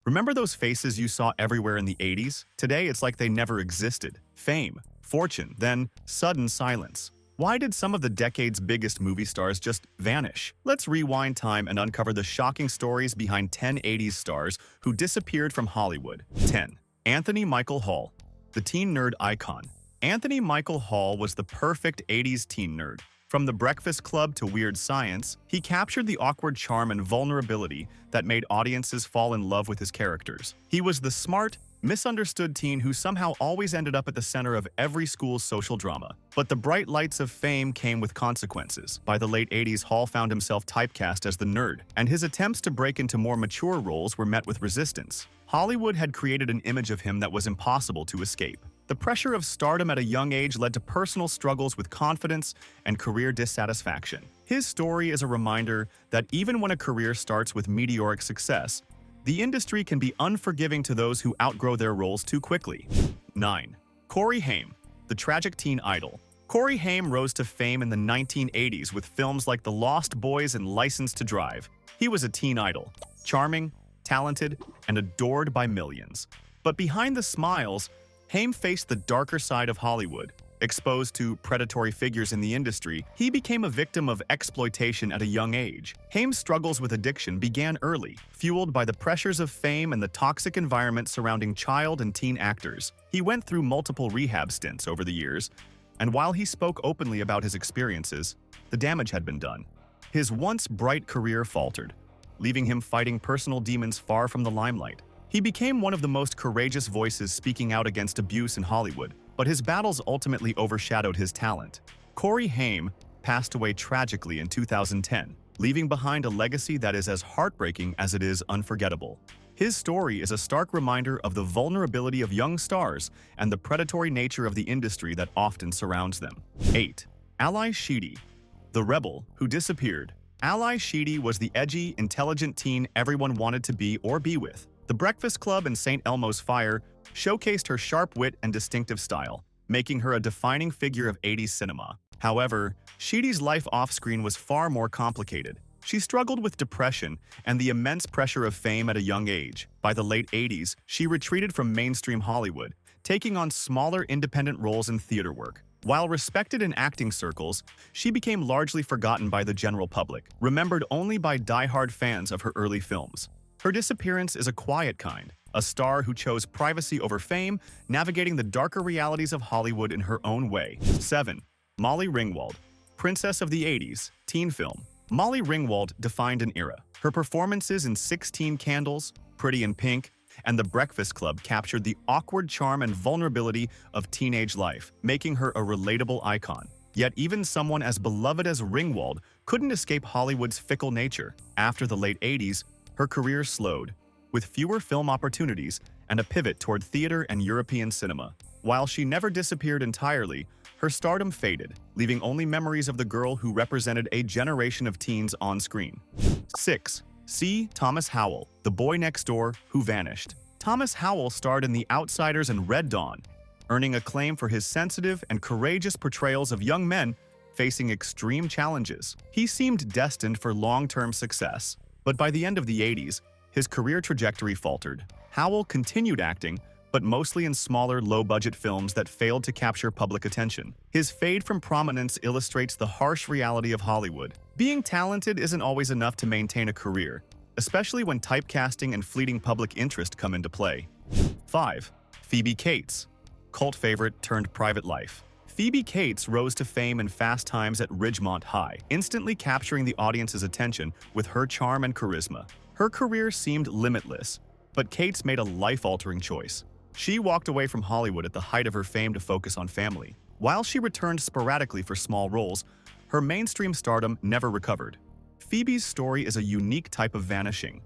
Remember those faces you saw everywhere in the 80s? Today, it's like they never existed. Fame, fortune, then sudden silence. Why did some of the decade's biggest movie stars just vanish? Let's rewind time and uncover the shocking stories behind 10 80s stars who disappeared from Hollywood. 10. Anthony Michael Hall, the teen nerd icon. Anthony Michael Hall was the perfect 80s teen nerd. From The Breakfast Club to Weird Science, he captured the awkward charm and vulnerability that made audiences fall in love with his characters. He was the smart, misunderstood teen who somehow always ended up at the center of every school's social drama. But the bright lights of fame came with consequences. By the late 80s, Hall found himself typecast as the nerd, and his attempts to break into more mature roles were met with resistance. Hollywood had created an image of him that was impossible to escape. The pressure of stardom at a young age led to personal struggles with confidence and career dissatisfaction. His story is a reminder that even when a career starts with meteoric success, the industry can be unforgiving to those who outgrow their roles too quickly. 9. Corey Haim, the tragic teen idol. Corey Haim rose to fame in the 1980s with films like The Lost Boys and License to Drive. He was a teen idol, charming, talented, and adored by millions. But behind the smiles, Haim faced the darker side of Hollywood. Exposed to predatory figures in the industry, he became a victim of exploitation at a young age. Haim's struggles with addiction began early, fueled by the pressures of fame and the toxic environment surrounding child and teen actors. He went through multiple rehab stints over the years, and while he spoke openly about his experiences, the damage had been done. His once bright career faltered, leaving him fighting personal demons far from the limelight. He became one of the most courageous voices speaking out against abuse in Hollywood, but his battles ultimately overshadowed his talent. Corey Haim passed away tragically in 2010, leaving behind a legacy that is as heartbreaking as it is unforgettable. His story is a stark reminder of the vulnerability of young stars and the predatory nature of the industry that often surrounds them. 8. Ally Sheedy, the rebel who disappeared. Ally Sheedy was the edgy, intelligent teen everyone wanted to be or be with. The Breakfast Club and St. Elmo's Fire showcased her sharp wit and distinctive style, making her a defining figure of 80s cinema. However, Sheedy's life off-screen was far more complicated. She struggled with depression and the immense pressure of fame at a young age. By the late 80s, she retreated from mainstream Hollywood, taking on smaller independent roles in theater work. While respected in acting circles, she became largely forgotten by the general public, remembered only by die-hard fans of her early films. Her disappearance is a quiet kind, a star who chose privacy over fame, navigating the darker realities of Hollywood in her own way. 7. Molly Ringwald, Princess of the 80s, teen film. Molly Ringwald defined an era. Her performances in 16 Candles, Pretty in Pink, and The Breakfast Club captured the awkward charm and vulnerability of teenage life, making her a relatable icon. Yet even someone as beloved as Ringwald couldn't escape Hollywood's fickle nature. After the late 80s, her career slowed, with fewer film opportunities and a pivot toward theater and European cinema. While she never disappeared entirely, her stardom faded, leaving only memories of the girl who represented a generation of teens on screen. 6. C. Thomas Howell, the boy next door who vanished. Thomas Howell starred in The Outsiders and Red Dawn, earning acclaim for his sensitive and courageous portrayals of young men facing extreme challenges. He seemed destined for long-term success. But by the end of the 80s, his career trajectory faltered. Howell continued acting, but mostly in smaller, low-budget films that failed to capture public attention. His fade from prominence illustrates the harsh reality of Hollywood. Being talented isn't always enough to maintain a career, especially when typecasting and fleeting public interest come into play. 5. Phoebe Cates, cult favorite turned private life. Phoebe Cates rose to fame in Fast Times at Ridgemont High, instantly capturing the audience's attention with her charm and charisma. Her career seemed limitless, but Cates made a life-altering choice. She walked away from Hollywood at the height of her fame to focus on family. While she returned sporadically for small roles, her mainstream stardom never recovered. Phoebe's story is a unique type of vanishing,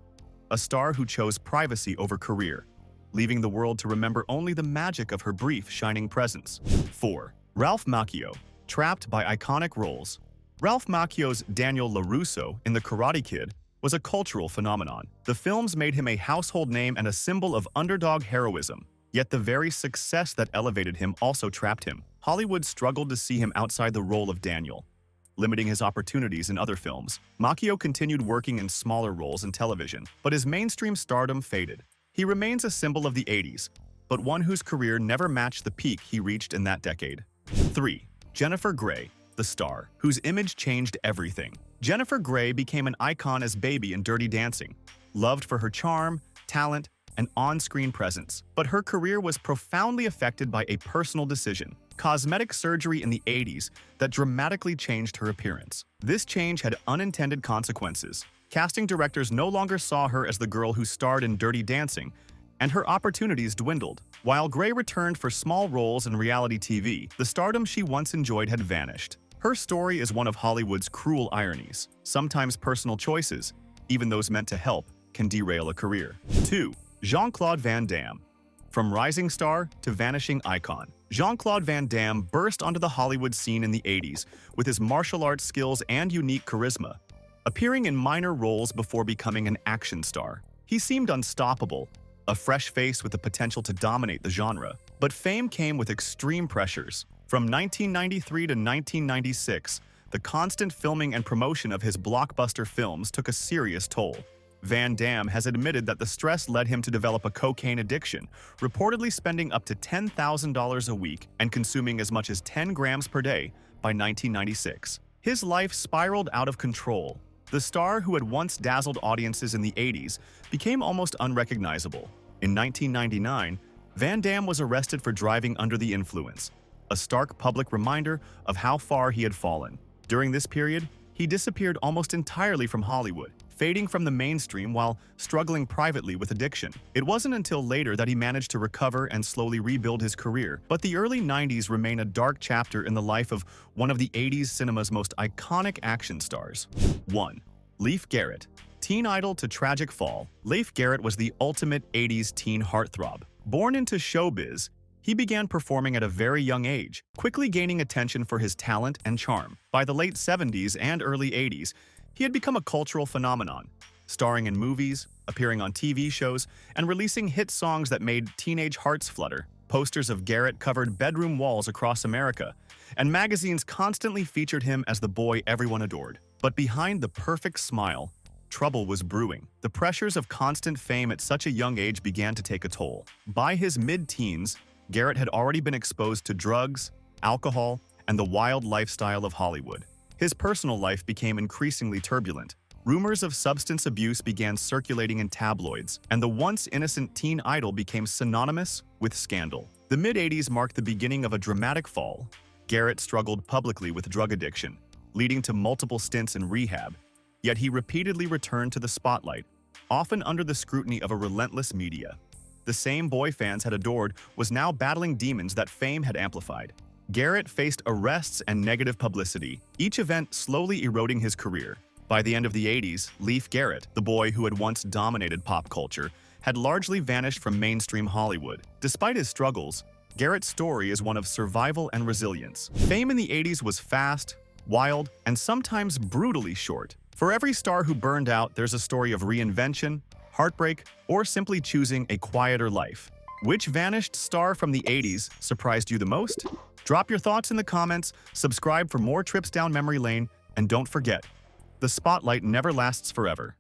a star who chose privacy over career, leaving the world to remember only the magic of her brief, shining presence. 4. Ralph Macchio, trapped by iconic roles. Ralph Macchio's Daniel LaRusso in The Karate Kid was a cultural phenomenon. The films made him a household name and a symbol of underdog heroism. Yet the very success that elevated him also trapped him. Hollywood struggled to see him outside the role of Daniel, limiting his opportunities in other films. Macchio continued working in smaller roles in television, but his mainstream stardom faded. He remains a symbol of the 80s, but one whose career never matched the peak he reached in that decade. 3. Jennifer Grey, the star, whose image changed everything. Jennifer Grey became an icon as Baby in Dirty Dancing, loved for her charm, talent, and on-screen presence. But her career was profoundly affected by a personal decision, cosmetic surgery in the 80s that dramatically changed her appearance. This change had unintended consequences. Casting directors no longer saw her as the girl who starred in Dirty Dancing, and her opportunities dwindled. While Grey returned for small roles in reality TV, the stardom she once enjoyed had vanished. Her story is one of Hollywood's cruel ironies. Sometimes personal choices, even those meant to help, can derail a career. 2. Jean-Claude Van Damme. From rising star to vanishing icon, Jean-Claude Van Damme burst onto the Hollywood scene in the 80s with his martial arts skills and unique charisma, appearing in minor roles before becoming an action star. He seemed unstoppable, a fresh face with the potential to dominate the genre. But fame came with extreme pressures. From 1993 to 1996, the constant filming and promotion of his blockbuster films took a serious toll. Van Damme has admitted that the stress led him to develop a cocaine addiction, reportedly spending up to $10,000 a week and consuming as much as 10 grams per day by 1996. His life spiraled out of control. The star who had once dazzled audiences in the 80s became almost unrecognizable. In 1999, Van Damme was arrested for driving under the influence, a stark public reminder of how far he had fallen. During this period, he disappeared almost entirely from Hollywood, fading from the mainstream while struggling privately with addiction. It wasn't until later that he managed to recover and slowly rebuild his career, but the early 90s remain a dark chapter in the life of one of the 80s cinema's most iconic action stars. 1. Leif Garrett. Teen idol to tragic fall, Leif Garrett was the ultimate 80s teen heartthrob. Born into showbiz, he began performing at a very young age, quickly gaining attention for his talent and charm. By the late 70s and early 80s, he had become a cultural phenomenon, starring in movies, appearing on TV shows, and releasing hit songs that made teenage hearts flutter. Posters of Garrett covered bedroom walls across America, and magazines constantly featured him as the boy everyone adored. But behind the perfect smile, trouble was brewing. The pressures of constant fame at such a young age began to take a toll. By his mid-teens, Garrett had already been exposed to drugs, alcohol, and the wild lifestyle of Hollywood. His personal life became increasingly turbulent. Rumors of substance abuse began circulating in tabloids, and the once innocent teen idol became synonymous with scandal. The mid-80s marked the beginning of a dramatic fall. Garrett struggled publicly with drug addiction, leading to multiple stints in rehab, yet he repeatedly returned to the spotlight, often under the scrutiny of a relentless media. The same boy fans had adored was now battling demons that fame had amplified. Garrett faced arrests and negative publicity, each event slowly eroding his career. By the end of the 80s, Leif Garrett, the boy who had once dominated pop culture, had largely vanished from mainstream Hollywood. Despite his struggles, Garrett's story is one of survival and resilience. Fame in the 80s was fast, wild, and sometimes brutally short. For every star who burned out, there's a story of reinvention, heartbreak, or simply choosing a quieter life. Which vanished star from the 80s surprised you the most? Drop your thoughts in the comments, subscribe for more trips down memory lane, and don't forget, the spotlight never lasts forever.